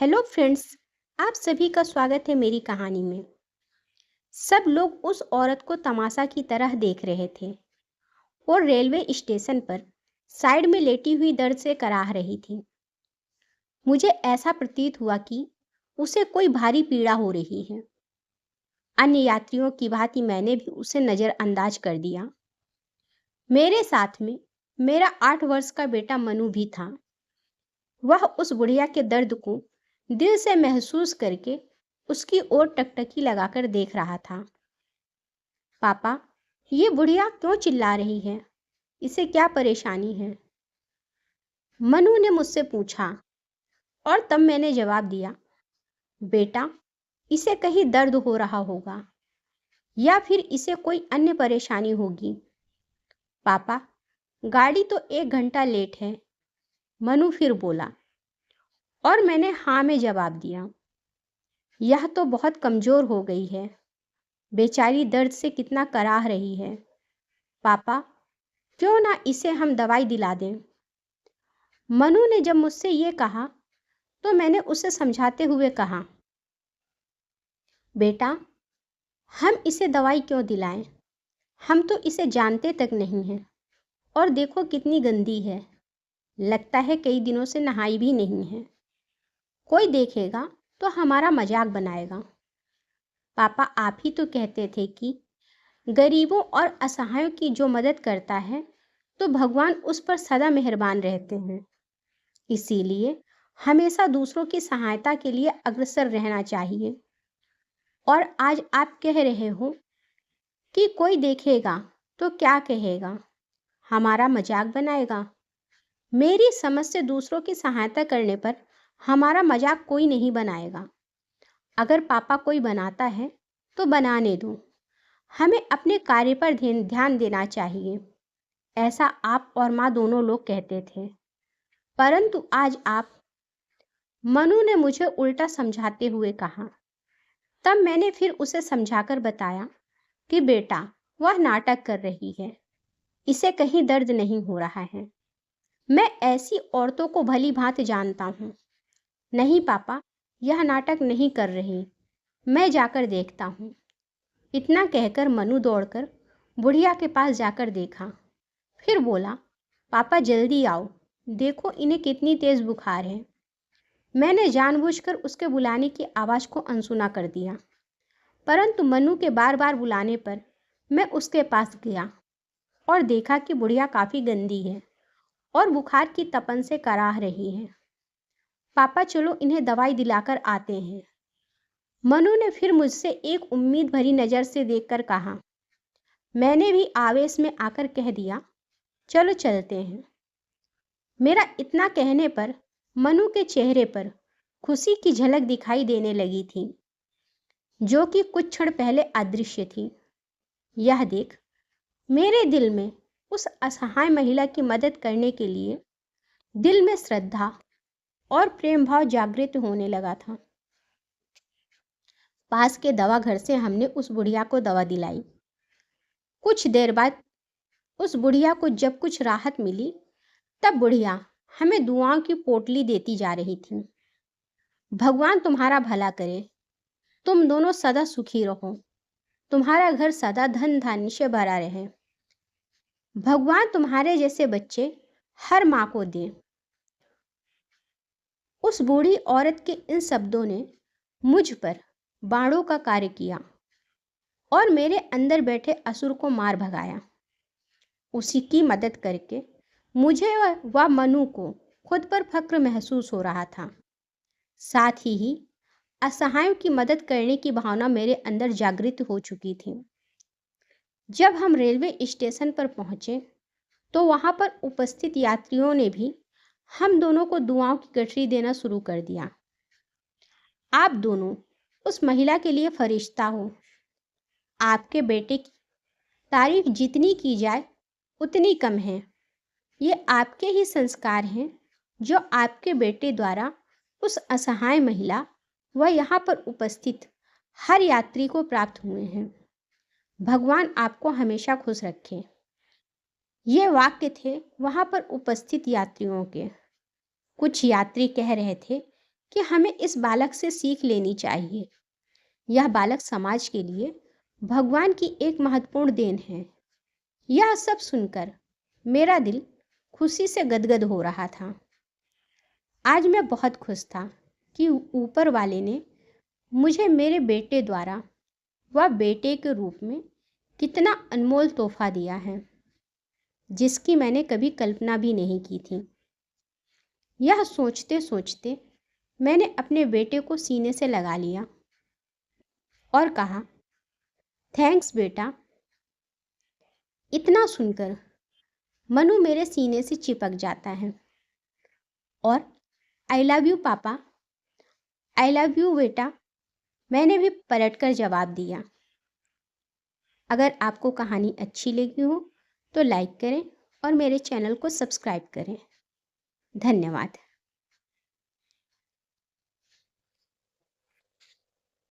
Hello friends. आप सभी का स्वागत है मेरी कहानी में। सब लोग उस औरत को तमाशा की तरह देख रहे थे और रेलवे स्टेशन पर साइड में लेटी हुई दर्द से कराह रही थी। मुझे ऐसा प्रतीत हुआ कि उसे कोई भारी पीड़ा हो रही है। अन्य यात्रियों की भांति मैंने भी उसे नज़रअंदाज कर दिया। मेरे साथ में मेरा 8 वर्ष का बेटा मनु भी था। वह उस बुढ़िया के दर्द को दिल से महसूस करके उसकी ओर टकटकी लगाकर देख रहा था। पापा, ये बुढ़िया क्यों चिल्ला रही है? इसे क्या परेशानी है? मनु ने मुझसे पूछा और तब मैंने जवाब दिया, बेटा, इसे कहीं दर्द हो रहा होगा या फिर इसे कोई अन्य परेशानी होगी। पापा, गाड़ी तो 1 घंटा लेट है। मनु फिर बोला और मैंने हाँ में जवाब दिया। यह तो बहुत कमज़ोर हो गई है। बेचारी दर्द से कितना कराह रही है। पापा, क्यों ना इसे हम दवाई दिला दें? मनु ने जब मुझसे ये कहा तो मैंने उसे समझाते हुए कहा, बेटा, हम इसे दवाई क्यों दिलाएं? हम तो इसे जानते तक नहीं हैं और देखो कितनी गंदी है। लगता है कई दिनों से नहाई भी नहीं है। कोई देखेगा तो हमारा मजाक बनाएगा। पापा, आप ही तो कहते थे कि गरीबों और असहायों की जो मदद करता है तो भगवान उस पर सदा मेहरबान रहते हैं। इसीलिए हमेशा दूसरों की सहायता के लिए अग्रसर रहना चाहिए। और आज आप कह रहे हो कि कोई देखेगा तो क्या कहेगा? हमारा मजाक बनाएगा। मेरी समझ से दूसरों की सहायता करने पर हमारा मजाक कोई नहीं बनाएगा। अगर पापा कोई बनाता है तो बनाने दो। हमें अपने कार्य पर ध्यान देना चाहिए, ऐसा आप और माँ दोनों लोग कहते थे। परंतु आज आप। मनु ने मुझे उल्टा समझाते हुए कहा। तब मैंने फिर उसे समझाकर बताया कि बेटा, वह नाटक कर रही है। इसे कहीं दर्द नहीं हो रहा है। मैं ऐसी औरतों को भली भांति जानता हूँ। नहीं पापा, यह नाटक नहीं कर रही। मैं जाकर देखता हूँ। इतना कहकर मनु दौड़कर बुढ़िया के पास जाकर देखा। फिर बोला, पापा जल्दी आओ, देखो इन्हें कितनी तेज बुखार है। मैंने जानबूझकर उसके बुलाने की आवाज़ को अनसुना कर दिया, परंतु मनु के बार बार बुलाने पर मैं उसके पास गया और देखा कि बुढ़िया काफ़ी गंदी है और बुखार की तपन से कराह रही है। पापा चलो इन्हें दवाई दिलाकर आते हैं। मनु ने फिर मुझसे एक उम्मीद भरी नज़र से देखकर कहा। मैंने भी आवेश में आकर कह दिया, चलो चलते हैं। मेरा इतना कहने पर मनु के चेहरे पर खुशी की झलक दिखाई देने लगी थी, जो कि कुछ क्षण पहले अदृश्य थी। यह देख मेरे दिल में उस असहाय महिला की मदद करने के लिए दिल में श्रद्धा और प्रेम भाव जागृत होने लगा था। पास के दवा घर से हमने उस बुढ़िया को दवा दिलाई। कुछ देर बाद उस बुढ़िया को जब कुछ राहत मिली, तब बुढ़िया हमें दुआओं की पोटली देती जा रही थी। भगवान तुम्हारा भला करे, तुम दोनों सदा सुखी रहो, तुम्हारा घर सदा धन धान्य से भरा रहे, भगवान तुम्हारे जैसे बच्चे हर माँ को दे। उस बूढ़ी औरत के इन शब्दों ने मुझ पर बाणों का कार्य किया और मेरे अंदर बैठे असुर को मार भगाया। उसी की मदद करके मुझे व मनु को खुद पर फक्र महसूस हो रहा था। साथ ही असहायों की मदद करने की भावना मेरे अंदर जागृत हो चुकी थी। जब हम रेलवे स्टेशन पर पहुंचे तो वहां पर उपस्थित यात्रियों ने भी हम दोनों को दुआओं की गठरी देना शुरू कर दिया। आप दोनों उस महिला के लिए फरिश्ता हो। आपके बेटे की तारीफ जितनी की जाए उतनी कम है। ये आपके ही संस्कार हैं जो आपके बेटे द्वारा उस असहाय महिला व यहाँ पर उपस्थित हर यात्री को प्राप्त हुए हैं। भगवान आपको हमेशा खुश रखे। ये वाक्य थे वहाँ पर उपस्थित यात्रियों के। कुछ यात्री कह रहे थे कि हमें इस बालक से सीख लेनी चाहिए। यह बालक समाज के लिए भगवान की एक महत्वपूर्ण देन है। यह सब सुनकर मेरा दिल खुशी से गदगद हो रहा था। आज मैं बहुत खुश था कि ऊपर वाले ने मुझे मेरे बेटे द्वारा व बेटे के रूप में कितना अनमोल तोहफा दिया है, जिसकी मैंने कभी कल्पना भी नहीं की थी। यह सोचते सोचते मैंने अपने बेटे को सीने से लगा लिया और कहा, थैंक्स बेटा। इतना सुनकर मनु मेरे सीने से चिपक जाता है और आई लव यू पापा, आई लव यू बेटा, मैंने भी पलटकर जवाब दिया। अगर आपको कहानी अच्छी लगी हो तो लाइक करें और मेरे चैनल को सब्सक्राइब करें। धन्यवाद।